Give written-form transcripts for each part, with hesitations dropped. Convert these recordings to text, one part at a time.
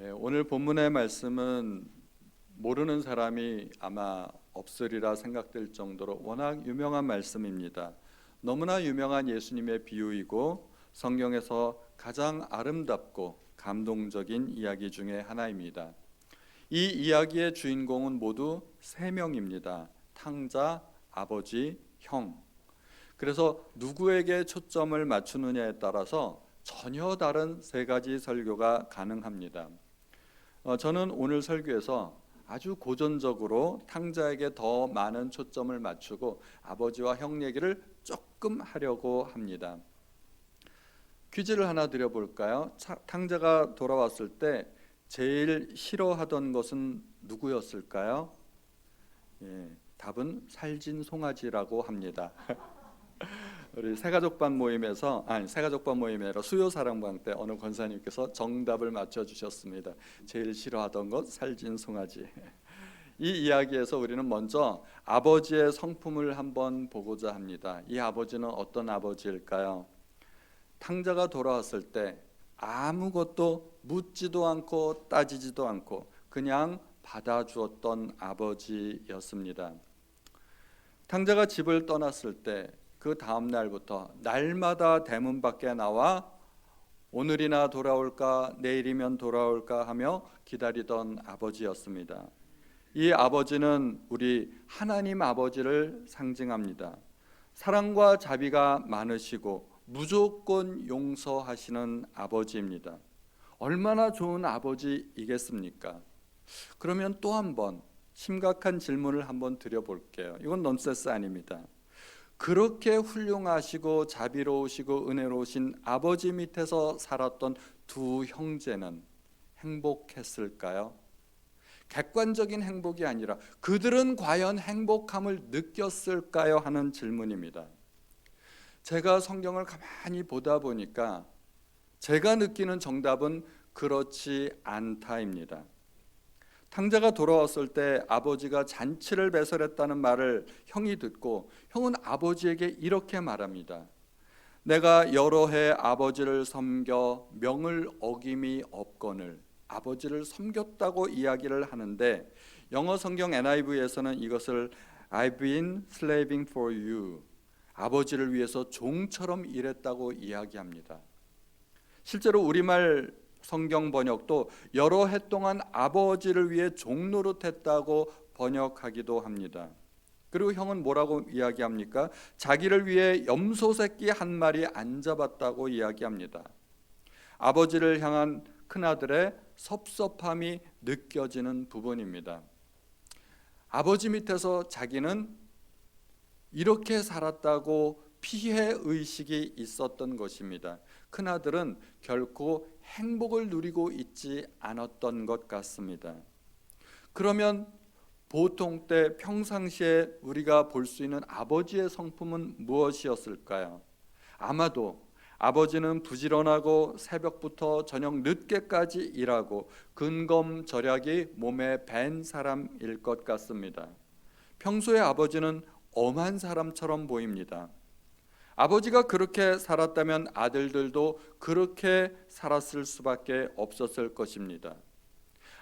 오늘 본문의 말씀은 모르는 사람이 아마 없으리라 생각될 정도로 워낙 유명한 말씀입니다. 너무나 유명한 예수님의 비유이고 성경에서 가장 아름답고 감동적인 이야기 중에 하나입니다. 이 이야기의 주인공은 모두 세 명입니다. 탕자, 아버지, 형. 그래서 누구에게 초점을 맞추느냐에 따라서 전혀 다른 세 가지 설교가 가능합니다. 저는 오늘 설교에서 아주 고전적으로 탕자에게 더 많은 초점을 맞추고 아버지와 형 얘기를 조금 하려고 합니다. 퀴즈를 하나 드려볼까요? 탕자가 돌아왔을 때 제일 싫어하던 것은 누구였을까요? 답은 살진 송아지라고 합니다. 우리 새가족반 모임에서 새가족반 모임이 아니라 수요사랑방 때 어느 권사님께서 정답을 맞춰주셨습니다. 제일 싫어하던 것 살진 송아지. 이 이야기에서 우리는 먼저 아버지의 성품을 한번 보고자 합니다. 이 아버지는 어떤 아버지일까요? 탕자가 돌아왔을 때 아무것도 묻지도 않고 따지지도 않고 그냥 받아주었던 아버지였습니다. 탕자가 집을 떠났을 때 그 다음 날부터 날마다 대문 밖에 나와 오늘이나 돌아올까 내일이면 돌아올까 하며 기다리던 아버지였습니다. 이 아버지는 우리 하나님 아버지를 상징합니다. 사랑과 자비가 많으시고 무조건 용서하시는 아버지입니다. 얼마나 좋은 아버지이겠습니까? 그러면 또 한 번 심각한 질문을 한번 드려볼게요. 이건 넌센스 아닙니다. 그렇게 훌륭하시고 자비로우시고 은혜로우신 아버지 밑에서 살았던 두 형제는 행복했을까요? 객관적인 행복이 아니라 그들은 과연 행복함을 느꼈을까요? 하는 질문입니다. 제가 성경을 가만히 보다 보니까 제가 느끼는 정답은 그렇지 않다입니다. 탕자가 돌아왔을 때 아버지가 잔치를 배설했다는 말을 형이 듣고 형은 아버지에게 이렇게 말합니다. 내가 여러 해 아버지를 섬겨 명을 어김이 없거늘. 아버지를 섬겼다고 이야기를 하는데 영어 성경 NIV에서는 이것을 I've been slaving for you. 아버지를 위해서 종처럼 일했다고 이야기합니다. 실제로 우리말 성경 번역도 여러 해 동안 아버지를 위해 종노릇했다고 번역하기도 합니다. 그리고 형은 뭐라고 이야기합니까? 자기를 위해 염소 새끼 한 마리 안 잡았다고 이야기합니다. 아버지를 향한 큰아들의 섭섭함이 느껴지는 부분입니다. 아버지 밑에서 자기는 이렇게 살았다고 피해 의식이 있었던 것입니다. 큰아들은 결코 행복을 누리고 있지 않았던 것 같습니다. 그러면 보통 때 평상시에 우리가 볼 수 있는 아버지의 성품은 무엇이었을까요? 아마도 아버지는 부지런하고 새벽부터 저녁 늦게까지 일하고 근검절약이 몸에 밴 사람일 것 같습니다. 평소에 아버지는 엄한 사람처럼 보입니다. 아버지가 그렇게 살았다면 아들들도 그렇게 살았을 수밖에 없었을 것입니다.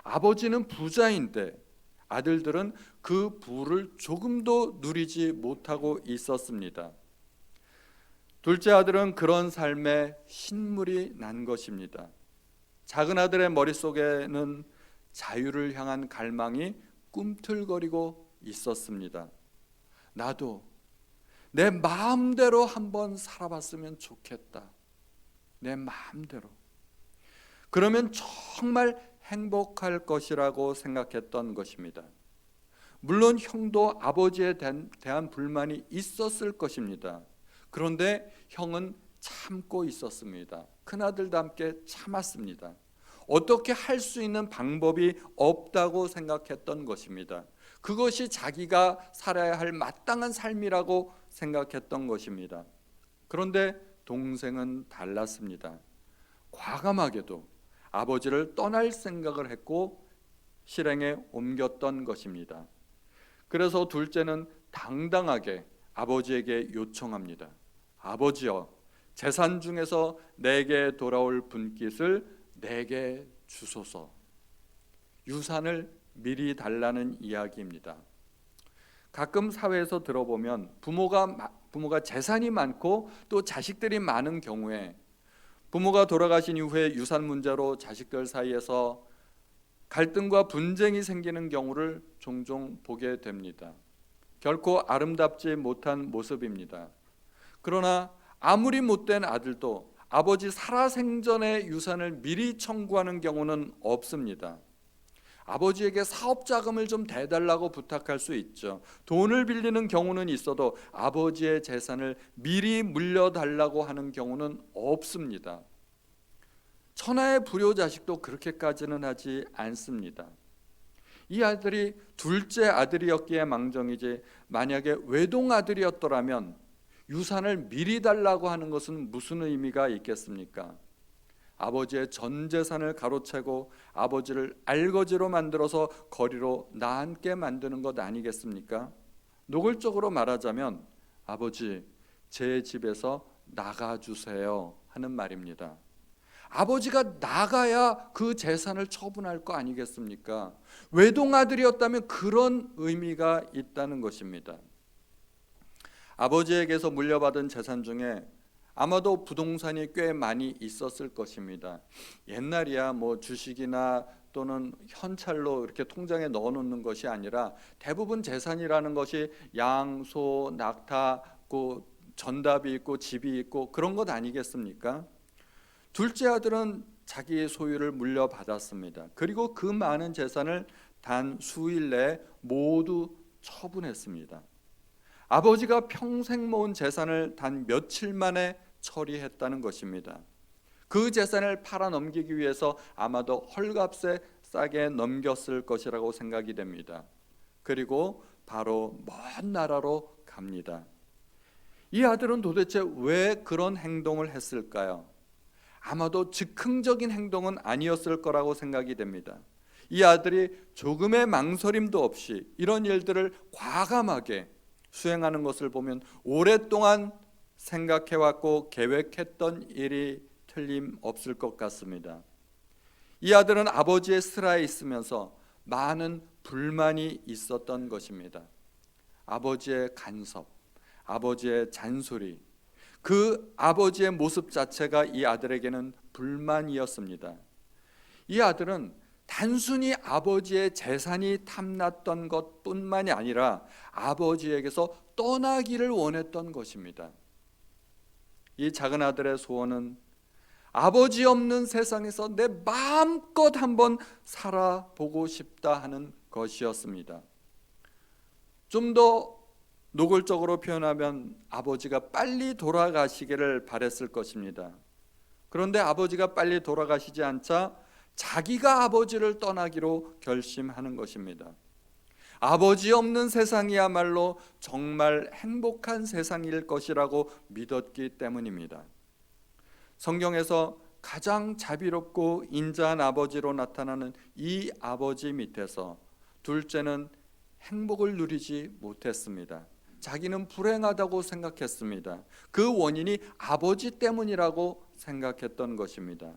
아버지는 부자인데 아들들은 그 부를 조금도 누리지 못하고 있었습니다. 둘째 아들은 그런 삶에 신물이 난 것입니다. 작은 아들의 머릿속에는 자유를 향한 갈망이 꿈틀거리고 있었습니다. 나도 내 마음대로 한번 살아봤으면 좋겠다. 내 마음대로. 그러면 정말 행복할 것이라고 생각했던 것입니다. 물론 형도 아버지에 대한 불만이 있었을 것입니다. 그런데 형은 참고 있었습니다. 큰아들도 함께 참았습니다. 어떻게 할 수 있는 방법이 없다고 생각했던 것입니다. 그것이 자기가 살아야 할 마땅한 삶이라고 생각했던 것입니다. 그런데 동생은 달랐습니다. 과감하게도 아버지를 떠날 생각을 했고 실행에 옮겼던 것입니다. 그래서 둘째는 당당하게 아버지에게 요청합니다. 아버지여, 재산 중에서 내게 돌아올 분깃을 내게 주소서. 유산을 미리 달라는 이야기입니다. 가끔 사회에서 들어보면 부모가 재산이 많고 또 자식들이 많은 경우에 부모가 돌아가신 이후에 유산 문제로 자식들 사이에서 갈등과 분쟁이 생기는 경우를 종종 보게 됩니다. 결코 아름답지 못한 모습입니다. 그러나 아무리 못된 아들도 아버지 살아생전에 유산을 미리 청구하는 경우는 없습니다. 아버지에게 사업 자금을 좀 대달라고 부탁할 수 있죠. 돈을 빌리는 경우는 있어도 아버지의 재산을 미리 물려달라고 하는 경우는 없습니다. 천하의 불효자식도 그렇게까지는 하지 않습니다. 이 아들이 둘째 아들이었기에 망정이지 만약에 외동 아들이었더라면 유산을 미리 달라고 하는 것은 무슨 의미가 있겠습니까? 아버지의 전 재산을 가로채고 아버지를 알거지로 만들어서 거리로 나앉게 만드는 것 아니겠습니까? 노골적으로 말하자면 아버지, 제 집에서 나가주세요 하는 말입니다. 아버지가 나가야 그 재산을 처분할 거 아니겠습니까? 외동아들이었다면 그런 의미가 있다는 것입니다. 아버지에게서 물려받은 재산 중에 아마도 부동산이 꽤 많이 있었을 것입니다. 옛날이야 뭐 주식이나 또는 현찰로 이렇게 통장에 넣어놓는 것이 아니라 대부분 재산이라는 것이 양, 소, 낙타, 전답이 있고 집이 있고 그런 것 아니겠습니까? 둘째 아들은 자기의 소유를 물려받았습니다. 그리고 그 많은 재산을 단 수일 내에 모두 처분했습니다. 아버지가 평생 모은 재산을 단 며칠 만에 처리했다는 것입니다. 그 재산을 팔아 넘기기 위해서 아마도 헐값에 싸게 넘겼을 것이라고 생각이 됩니다. 그리고 바로 먼 나라로 갑니다. 이 아들은 도대체 왜 그런 행동을 했을까요? 아마도 즉흥적인 행동은 아니었을 거라고 생각이 됩니다. 이 아들이 조금의 망설임도 없이 이런 일들을 과감하게 수행하는 것을 보면 오랫동안 생각해왔고 계획했던 일이 틀림없을 것 같습니다. 이 아들은 아버지의 슬하에 있으면서 많은 불만이 있었던 것입니다. 아버지의 간섭, 아버지의 잔소리, 그 아버지의 모습 자체가 이 아들에게는 불만이었습니다. 이 아들은 단순히 아버지의 재산이 탐났던 것뿐만이 아니라 아버지에게서 떠나기를 원했던 것입니다. 이 작은 아들의 소원은 아버지 없는 세상에서 내 마음껏 한번 살아보고 싶다 하는 것이었습니다. 좀 더 노골적으로 표현하면 아버지가 빨리 돌아가시기를 바랬을 것입니다. 그런데 아버지가 빨리 돌아가시지 않자 자기가 아버지를 떠나기로 결심하는 것입니다. 아버지 없는 세상이야말로 정말 행복한 세상일 것이라고 믿었기 때문입니다. 성경에서 가장 자비롭고 인자한 아버지로 나타나는 이 아버지 밑에서 둘째는 행복을 누리지 못했습니다. 자기는 불행하다고 생각했습니다. 그 원인이 아버지 때문이라고 생각했던 것입니다.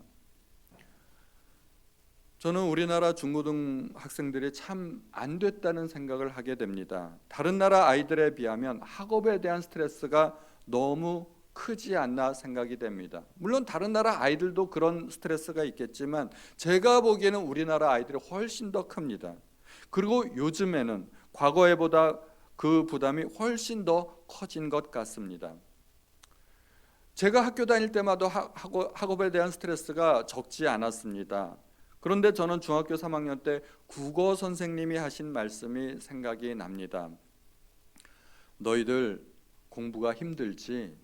저는 우리나라 중고등 학생들이 참 안 됐다는 생각을 하게 됩니다. 다른 나라 아이들에 비하면 학업에 대한 스트레스가 너무 크지 않나 생각이 됩니다. 물론 다른 나라 아이들도 그런 스트레스가 있겠지만 제가 보기에는 우리나라 아이들이 훨씬 더 큽니다. 그리고 요즘에는 과거에보다 그 부담이 훨씬 더 커진 것 같습니다. 제가 학교 다닐 때마다 학업에 대한 스트레스가 적지 않았습니다. 그런데 저는 중학교 3학년 때 국어 선생님이 하신 말씀이 생각이 납니다. 너희들 공부가 힘들지?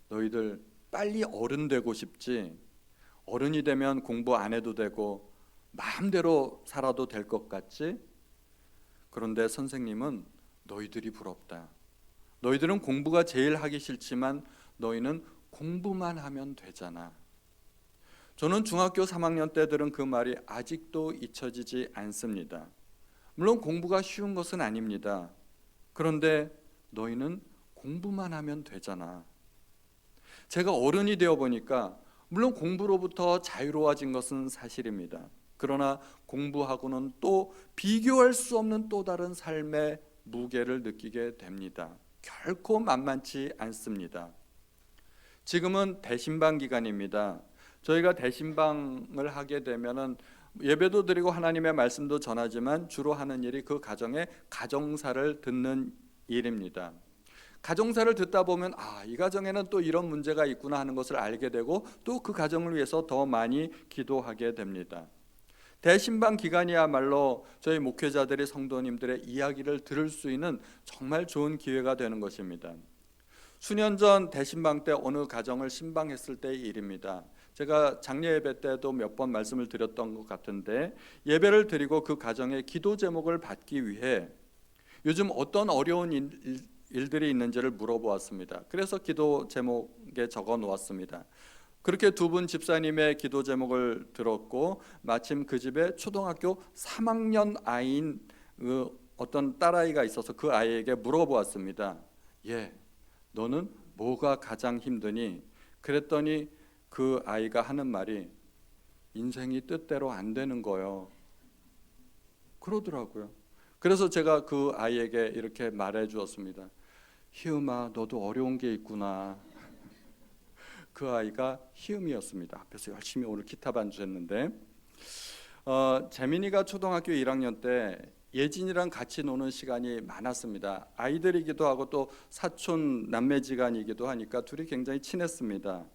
너희들 빨리 어른 되고 싶지? 어른이 되면 공부 안 해도 되고 마음대로 살아도 될 것 같지? 그런데 선생님은 너희들이 부럽다. 너희들은 공부가 제일 하기 싫지만 너희는 공부만 하면 되잖아. 저는 중학교 3학년 때 들은 그 말이 아직도 잊혀지지 않습니다. 물론 공부가 쉬운 것은 아닙니다. 그런데 너희는 공부만 하면 되잖아. 제가 어른이 되어 보니까 물론 공부로부터 자유로워진 것은 사실입니다. 그러나 공부하고는 또 비교할 수 없는 또 다른 삶의 무게를 느끼게 됩니다. 결코 만만치 않습니다. 지금은 대신방 기간입니다. 저희가 대신방을 하게 되면은 예배도 드리고 하나님의 말씀도 전하지만 주로 하는 일이 그 가정의 가정사를 듣는 일입니다. 가정사를 듣다 보면 이 가정에는 또 이런 문제가 있구나 하는 것을 알게 되고 또 그 가정을 위해서 더 많이 기도하게 됩니다. 대신방 기간이야말로 저희 목회자들이 성도님들의 이야기를 들을 수 있는 정말 좋은 기회가 되는 것입니다. 수년 전 대신방 때 어느 가정을 신방했을 때의 일입니다. 제가 장례 예배 때도 몇 번 말씀을 드렸던 것 같은데, 예배를 드리고 그 가정의 기도 제목을 받기 위해 요즘 어떤 어려운 일들이 있는지를 물어보았습니다. 그래서 기도 제목에 적어 놓았습니다. 그렇게 두 분 집사님의 기도 제목을 들었고, 마침 그 집에 초등학교 3학년 아이인 어떤 딸아이가 있어서 그 아이에게 물어보았습니다. 너는 뭐가 가장 힘드니? 그랬더니 그 아이가 하는 말이 인생이 뜻대로 안 되는 거요. 그러더라고요. 그래서 제가 그 아이에게 이렇게 말해 주었습니다. 희음아, 너도 어려운 게 있구나. 그 아이가 희음이었습니다. 앞에서 열심히 오늘 기타 반주했는데, 재민이가 초등학교 1학년 때 예진이랑 같이 노는 시간이 많았습니다. 아이들이기도 하고 또 사촌 남매지간이기도 하니까 둘이 굉장히 친했습니다.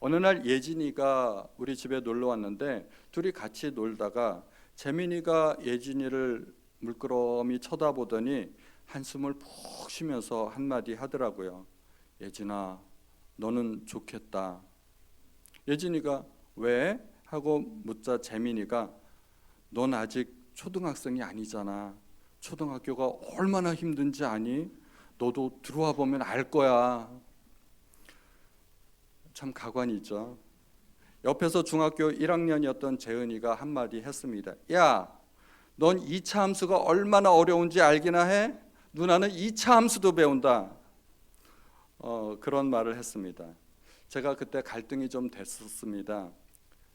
어느 날 예진이가 우리 집에 놀러 왔는데 둘이 같이 놀다가 재민이가 예진이를 물끄러미 쳐다보더니 한숨을 푹 쉬면서 한마디 하더라고요. 예진아, 너는 좋겠다. 예진이가 왜? 하고 묻자 재민이가 넌 아직 초등학생이 아니잖아. 초등학교가 얼마나 힘든지 아니? 너도 들어와 보면 알 거야. 참 가관이 있죠. 옆에서 중학교 1학년이었던 재은이가 한마디 했습니다. 야, 넌 2차 함수가 얼마나 어려운지 알기나 해? 누나는 2차 함수도 배운다. 그런 말을 했습니다. 제가 그때 갈등이 좀 됐었습니다.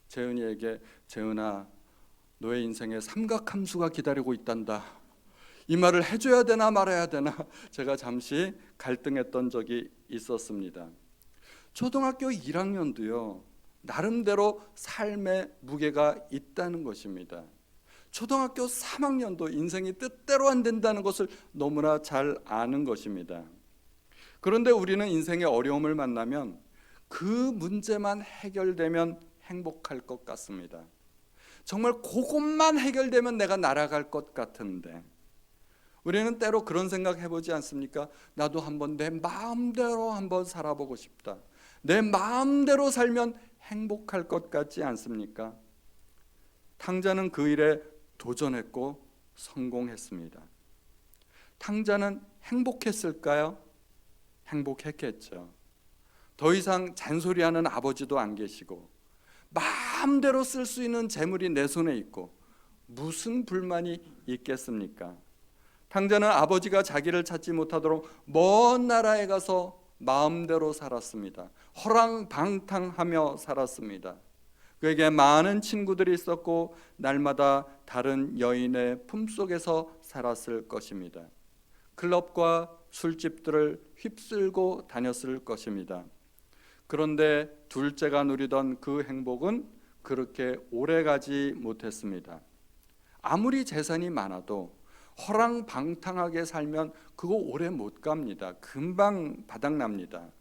재은이에게 재은아, 너의 인생에 삼각함수가 기다리고 있단다. 이 말을 해줘야 되나 말아야 되나 제가 잠시 갈등했던 적이 있었습니다. 초등학교 1학년도요, 나름대로 삶의 무게가 있다는 것입니다. 초등학교 3학년도 인생이 뜻대로 안 된다는 것을 너무나 잘 아는 것입니다. 그런데 우리는 인생의 어려움을 만나면 그 문제만 해결되면 행복할 것 같습니다. 정말 그것만 해결되면 내가 날아갈 것 같은데, 우리는 때로 그런 생각 해보지 않습니까? 나도 한번 내 마음대로 한번 살아보고 싶다. 내 마음대로 살면 행복할 것 같지 않습니까? 탕자는 그 일에 도전했고 성공했습니다. 탕자는 행복했을까요? 행복했겠죠. 더 이상 잔소리하는 아버지도 안 계시고 마음대로 쓸 수 있는 재물이 내 손에 있고 무슨 불만이 있겠습니까? 탕자는 아버지가 자기를 찾지 못하도록 먼 나라에 가서 마음대로 살았습니다. 허랑방탕하며 살았습니다. 그에게 많은 친구들이 있었고 날마다 다른 여인의 품속에서 살았을 것입니다. 클럽과 술집들을 휩쓸고 다녔을 것입니다. 그런데 둘째가 누리던 그 행복은 그렇게 오래가지 못했습니다. 아무리 재산이 많아도 허랑방탕하게 살면 그거 오래 못 갑니다. 금방 바닥납니다.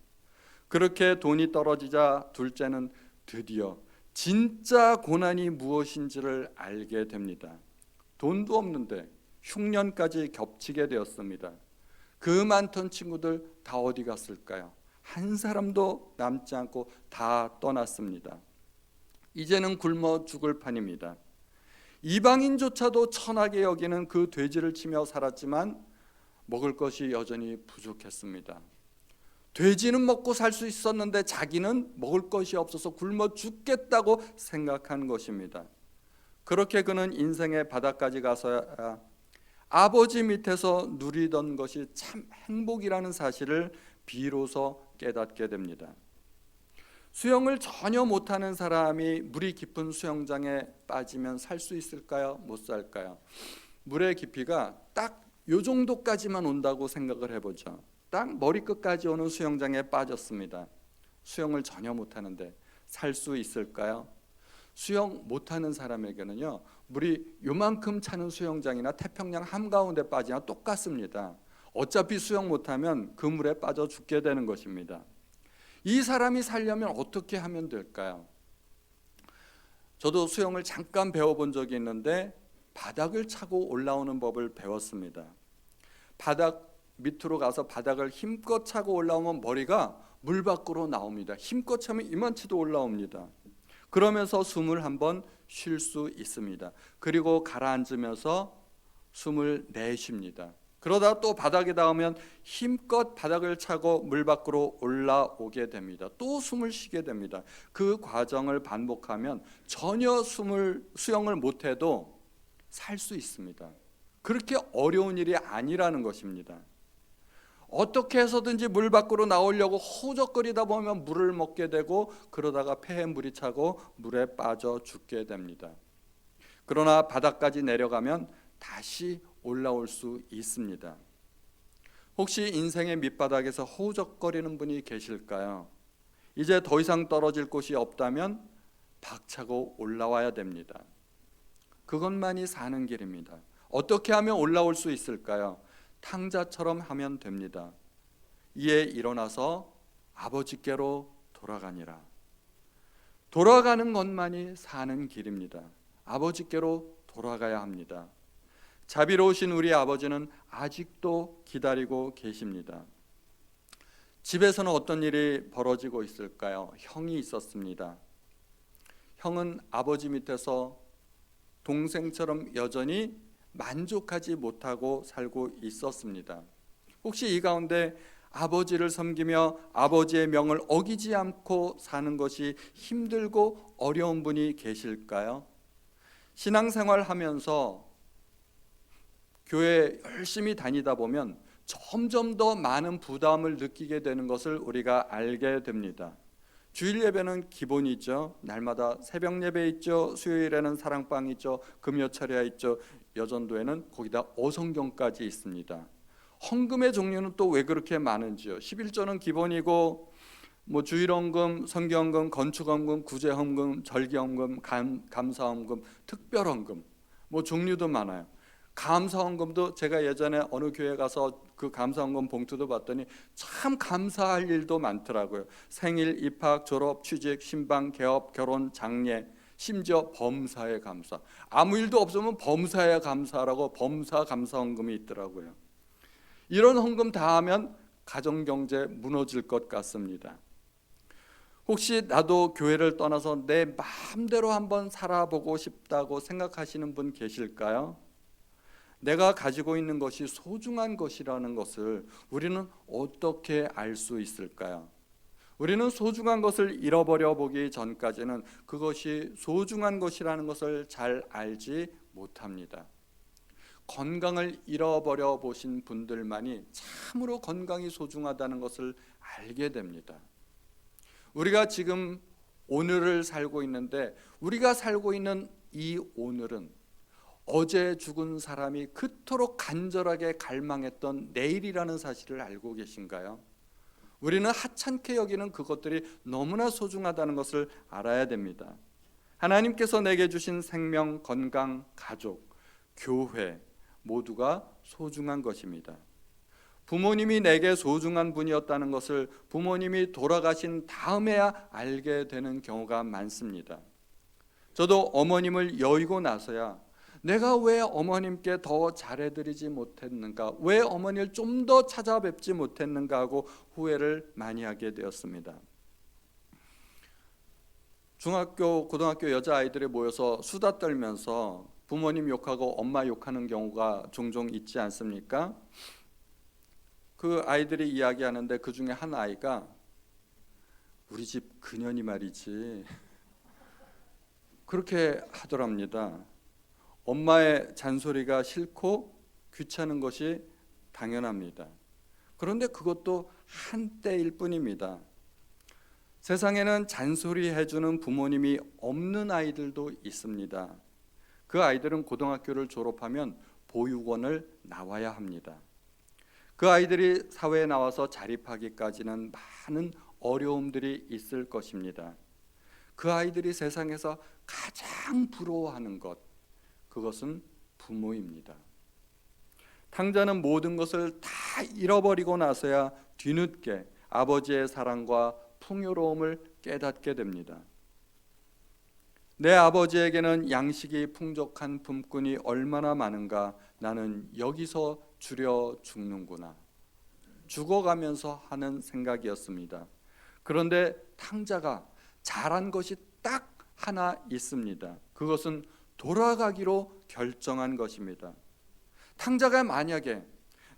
그렇게 돈이 떨어지자 둘째는 드디어 진짜 고난이 무엇인지를 알게 됩니다. 돈도 없는데 흉년까지 겹치게 되었습니다. 그 많던 친구들 다 어디 갔을까요? 한 사람도 남지 않고 다 떠났습니다. 이제는 굶어 죽을 판입니다. 이방인조차도 천하게 여기는 그 돼지를 치며 살았지만 먹을 것이 여전히 부족했습니다. 돼지는 먹고 살 수 있었는데 자기는 먹을 것이 없어서 굶어 죽겠다고 생각한 것입니다. 그렇게 그는 인생의 바닥까지 가서야 아버지 밑에서 누리던 것이 참 행복이라는 사실을 비로소 깨닫게 됩니다. 수영을 전혀 못하는 사람이 물이 깊은 수영장에 빠지면 살 수 있을까요? 못 살까요? 물의 깊이가 딱 요 정도까지만 온다고 생각을 해보죠. 딱 머리끝까지 오는 수영장에 빠졌습니다. 수영을 전혀 못하는데 살 수 있을까요? 수영 못하는 사람에게는요, 물이 요만큼 차는 수영장이나 태평양 한가운데 빠지나 똑같습니다. 어차피 수영 못하면 그 물에 빠져 죽게 되는 것입니다. 이 사람이 살려면 어떻게 하면 될까요? 저도 수영을 잠깐 배워본 적이 있는데 바닥을 차고 올라오는 법을 배웠습니다. 바닥 밑으로 가서 바닥을 힘껏 차고 올라오면 머리가 물 밖으로 나옵니다. 힘껏 차면 이만치도 올라옵니다. 그러면서 숨을 한번 쉴 수 있습니다. 그리고 가라앉으면서 숨을 내쉽니다. 그러다 또 바닥에 닿으면 힘껏 바닥을 차고 물 밖으로 올라오게 됩니다. 또 숨을 쉬게 됩니다. 그 과정을 반복하면 전혀 수영을 못해도 살 수 있습니다. 그렇게 어려운 일이 아니라는 것입니다. 어떻게 해서든지 물 밖으로 나오려고 호적거리다 보면 물을 먹게 되고 그러다가 폐에 물이 차고 물에 빠져 죽게 됩니다. 그러나 바닥까지 내려가면 다시 올라올 수 있습니다. 혹시 인생의 밑바닥에서 호적거리는 분이 계실까요? 이제 더 이상 떨어질 곳이 없다면 박차고 올라와야 됩니다. 그것만이 사는 길입니다. 어떻게 하면 올라올 수 있을까요? 탕자처럼 하면 됩니다. 이에 일어나서 아버지께로 돌아가니라. 돌아가는 것만이 사는 길입니다. 아버지께로 돌아가야 합니다. 자비로우신 우리 아버지는 아직도 기다리고 계십니다. 집에서는 어떤 일이 벌어지고 있을까요? 형이 있었습니다. 형은 아버지 밑에서 동생처럼 여전히 만족하지 못하고 살고 있었습니다. 혹시 이 가운데 아버지를 섬기며 아버지의 명을 어기지 않고 사는 것이 힘들고 어려운 분이 계실까요? 신앙생활 하면서 교회 열심히 다니다 보면 점점 더 많은 부담을 느끼게 되는 것을 우리가 알게 됩니다. 주일 예배는 기본이죠. 날마다 새벽 예배 있죠. 수요일에는 사랑방 있죠. 금요철야 있죠. 여전도에는 거기다 어성경까지 있습니다. 헌금의 종류는 또 왜 그렇게 많은지요? 11조는 기본이고 주일헌금, 성경헌금, 건축헌금, 구제헌금, 절기헌금, 감사헌금, 특별헌금 종류도 많아요. 감사헌금도 제가 예전에 어느 교회 가서 그 감사헌금 봉투도 봤더니 참 감사할 일도 많더라고요. 생일, 입학, 졸업, 취직, 신방, 개업, 결혼, 장례, 심지어 범사에 감사. 아무 일도 없으면 범사에 감사라고 범사 감사헌금이 있더라고요. 이런 헌금 다 하면 가정경제 무너질 것 같습니다. 혹시 나도 교회를 떠나서 내 마음대로 한번 살아보고 싶다고 생각하시는 분 계실까요? 내가 가지고 있는 것이 소중한 것이라는 것을 우리는 어떻게 알 수 있을까요? 우리는 소중한 것을 잃어버려 보기 전까지는 그것이 소중한 것이라는 것을 잘 알지 못합니다. 건강을 잃어버려 보신 분들만이 참으로 건강이 소중하다는 것을 알게 됩니다. 우리가 지금 오늘을 살고 있는데 우리가 살고 있는 이 오늘은 어제 죽은 사람이 그토록 간절하게 갈망했던 내일이라는 사실을 알고 계신가요? 우리는 하찮게 여기는 그것들이 너무나 소중하다는 것을 알아야 됩니다. 하나님께서 내게 주신 생명, 건강, 가족, 교회 모두가 소중한 것입니다. 부모님이 내게 소중한 분이었다는 것을 부모님이 돌아가신 다음에야 알게 되는 경우가 많습니다. 저도 어머님을 여의고 나서야 내가 왜 어머님께 더 잘해드리지 못했는가, 왜 어머니를 좀 더 찾아뵙지 못했는가 하고 후회를 많이 하게 되었습니다. 중학교, 고등학교 여자아이들이 모여서 수다 떨면서 부모님 욕하고 엄마 욕하는 경우가 종종 있지 않습니까? 그 아이들이 이야기하는데 그 중에 한 아이가 우리 집 그년이 말이지 그렇게 하더랍니다. 엄마의 잔소리가 싫고 귀찮은 것이 당연합니다. 그런데 그것도 한때일 뿐입니다. 세상에는 잔소리 해주는 부모님이 없는 아이들도 있습니다. 그 아이들은 고등학교를 졸업하면 보육원을 나와야 합니다. 그 아이들이 사회에 나와서 자립하기까지는 많은 어려움들이 있을 것입니다. 그 아이들이 세상에서 가장 부러워하는 것, 그것은 부모입니다. 탕자는 모든 것을 다 잃어버리고 나서야 뒤늦게 아버지의 사랑과 풍요로움을 깨닫게 됩니다. 내 아버지에게는 양식이 풍족한 품꾼이 얼마나 많은가, 나는 여기서 줄여 죽는구나, 죽어가면서 하는 생각이었습니다. 그런데 탕자가 잘한 것이 딱 하나 있습니다. 그것은 돌아가기로 결정한 것입니다. 탕자가 만약에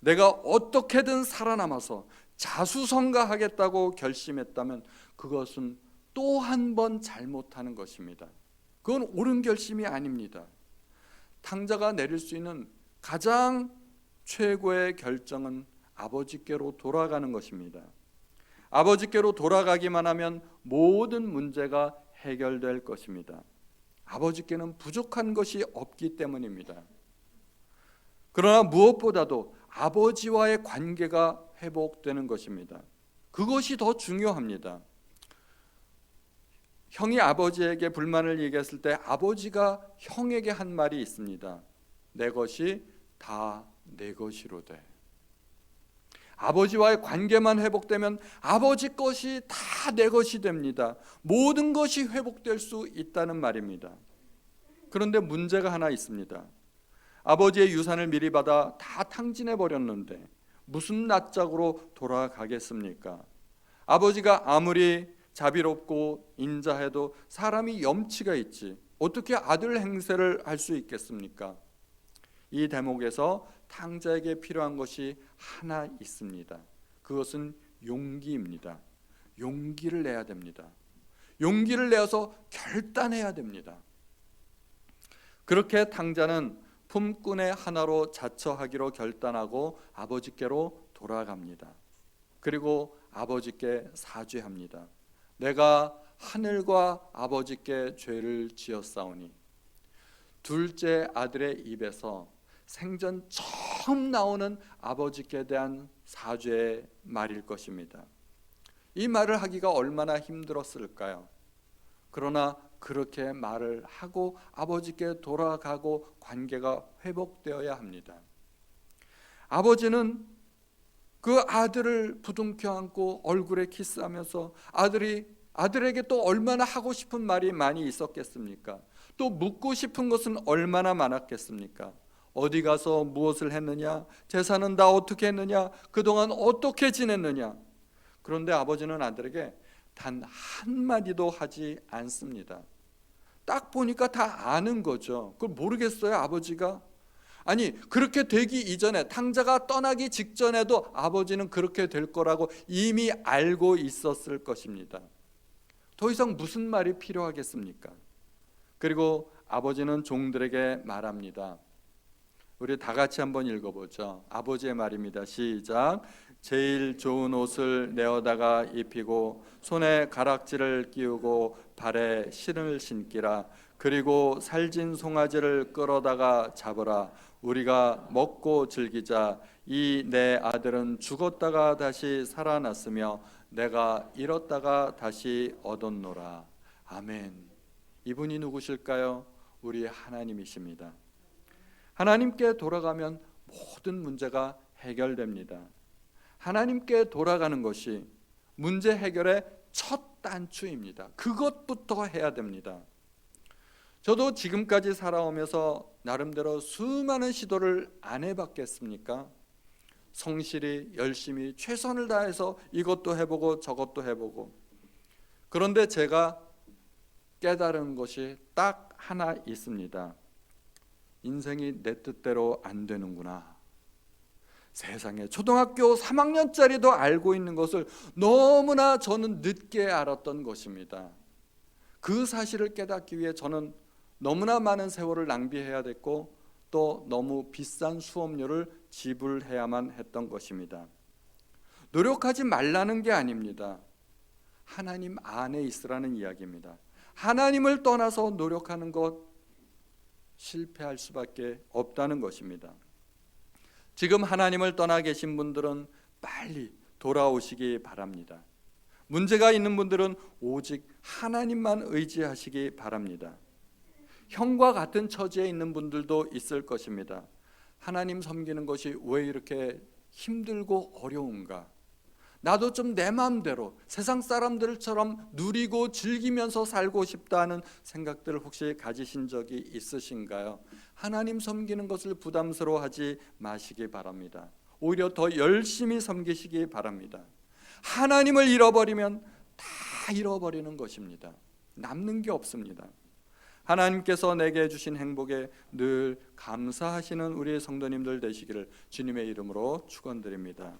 내가 어떻게든 살아남아서 자수성가하겠다고 결심했다면 그것은 또 한 번 잘못하는 것입니다. 그건 옳은 결심이 아닙니다. 탕자가 내릴 수 있는 가장 최고의 결정은 아버지께로 돌아가는 것입니다. 아버지께로 돌아가기만 하면 모든 문제가 해결될 것입니다. 아버지께는 부족한 것이 없기 때문입니다. 그러나 무엇보다도 아버지와의 관계가 회복되는 것입니다. 그것이 더 중요합니다. 형이 아버지에게 불만을 얘기했을 때 아버지가 형에게 한 말이 있습니다. 내 것이 다 내 것이로되. 아버지와의 관계만 회복되면 아버지 것이 다 내 것이 됩니다. 모든 것이 회복될 수 있다는 말입니다. 그런데 문제가 하나 있습니다. 아버지의 유산을 미리 받아 다 탕진해 버렸는데 무슨 낯짝으로 돌아가겠습니까? 아버지가 아무리 자비롭고 인자해도 사람이 염치가 있지 어떻게 아들 행세를 할 수 있겠습니까? 이 대목에서 탕자에게 필요한 것이 하나 있습니다. 그것은 용기입니다. 용기를 내야 됩니다. 용기를 내어서 결단해야 됩니다. 그렇게 탕자는 품꾼의 하나로 자처하기로 결단하고 아버지께로 돌아갑니다. 그리고 아버지께 사죄합니다. 내가 하늘과 아버지께 죄를 지었사오니. 둘째 아들의 입에서 생전 처음 나오는 아버지께 대한 사죄의 말일 것입니다. 이 말을 하기가 얼마나 힘들었을까요? 그러나 그렇게 말을 하고 아버지께 돌아가고 관계가 회복되어야 합니다. 아버지는 그 아들을 부둥켜 안고 얼굴에 키스하면서 아들에게 또 얼마나 하고 싶은 말이 많이 있었겠습니까? 또 묻고 싶은 것은 얼마나 많았겠습니까? 어디 가서 무엇을 했느냐? 재산은 다 어떻게 했느냐? 그동안 어떻게 지냈느냐? 그런데 아버지는 아들에게 단 한마디도 하지 않습니다. 딱 보니까 다 아는 거죠. 그걸 모르겠어요, 아버지가? 아니, 그렇게 되기 이전에, 탕자가 떠나기 직전에도 아버지는 그렇게 될 거라고 이미 알고 있었을 것입니다. 더 이상 무슨 말이 필요하겠습니까? 그리고 아버지는 종들에게 말합니다. 우리 다 같이 한번 읽어보죠. 아버지의 말입니다. 시작. 제일 좋은 옷을 내어다가 입히고 손에 가락지를 끼우고 발에 신을 신기라. 그리고 살진 송아지를 끌어다가 잡으라. 우리가 먹고 즐기자. 이 내 아들은 죽었다가 다시 살아났으며 내가 잃었다가 다시 얻었노라. 아멘. 이분이 누구실까요? 우리 하나님이십니다. 하나님께 돌아가면 모든 문제가 해결됩니다. 하나님께 돌아가는 것이 문제 해결의 첫 단추입니다. 그것부터 해야 됩니다. 저도 지금까지 살아오면서 나름대로 수많은 시도를 안 해봤겠습니까? 성실히 열심히 최선을 다해서 이것도 해보고 저것도 해보고. 그런데 제가 깨달은 것이 딱 하나 있습니다. 인생이 내 뜻대로 안 되는구나. 세상에 초등학교 3학년짜리도 알고 있는 것을 너무나 저는 늦게 알았던 것입니다. 그 사실을 깨닫기 위해 저는 너무나 많은 세월을 낭비해야 됐고 또 너무 비싼 수업료를 지불해야만 했던 것입니다. 노력하지 말라는 게 아닙니다. 하나님 안에 있으라는 이야기입니다. 하나님을 떠나서 노력하는 것 실패할 수밖에 없다는 것입니다. 지금 하나님을 떠나 계신 분들은 빨리 돌아오시기 바랍니다. 문제가 있는 분들은 오직 하나님만 의지하시기 바랍니다. 형과 같은 처지에 있는 분들도 있을 것입니다. 하나님 섬기는 것이 왜 이렇게 힘들고 어려운가? 나도 좀 내 마음대로 세상 사람들처럼 누리고 즐기면서 살고 싶다는 생각들을 혹시 가지신 적이 있으신가요? 하나님 섬기는 것을 부담스러워하지 마시기 바랍니다. 오히려 더 열심히 섬기시기 바랍니다. 하나님을 잃어버리면 다 잃어버리는 것입니다. 남는 게 없습니다. 하나님께서 내게 주신 행복에 늘 감사하시는 우리 성도님들 되시기를 주님의 이름으로 축원드립니다.